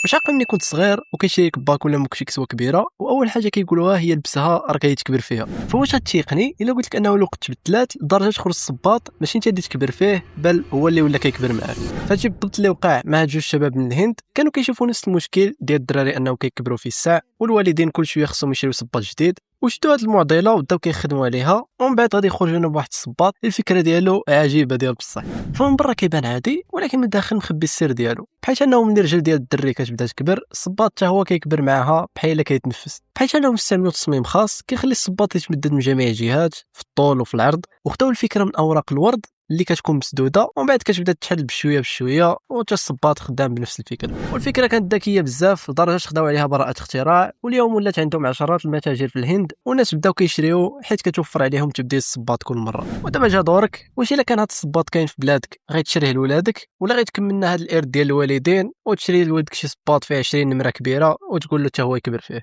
واش عاقل ملي كنت صغير وكيشريك باك ولا موك شي كسوه كبيره واول حاجه كيقولوها هي لبسها راه كيتكبر فيها. فواش غتيقني الا قلت لك انه الوقت تبدلات لدرجه تخرج الصباط ماشي انت اللي تكبر فيه بل هو اللي ولا كيكبر معاك. فهادشي بالضبط اللي وقع مع جوج شباب من الهند كانوا كيشوفوا نفس المشكل ديال الدراري انهم كيكبروا في الساع والوالدين كل شويه خصهم يشريو صباط جديد. وشدوا هاد المعضله وبداو كيخدموا عليها ومن بعد غادي يخرجوا لنا بواحد الصباط الفكره ديالو عجيبه ديال بصح. فمن برا كيبان عادي ولكن من الداخل مخبي السر ديالو بحيث انه من الرجل ديال الدري كتبدا تكبر الصباط حتى هو كيكبر معاها بحال الا كيتنفس بحيث انهم استعملوا تصميم خاص كيخلي الصباط يتمدد من جميع الجهات في الطول وفي العرض وخداو الفكره من اوراق الورد اللي كتكون مسدوده ومن بعد كتبدا تحل بشويه بشويه وحتى الصباط خدام بنفس الفكره. والفكره كانت ذكيه بزاف لدرجه خداو عليها براءه اختراع واليوم ولات عندهم عشرات المتاجر في الهند والناس بداو كيشريو حيت كتوفر عليهم تبديل الصباط كل مره. ودابا جا دورك واش الا كان هذا الصباط كاين في بلادك غيتشريه لولادك ولا غيتكملنا هذا الارث ديال الوالدين وتشري لولدك شي صباط فيه 20 نمره كبيره وتقول له حتى هو يكبر فيه.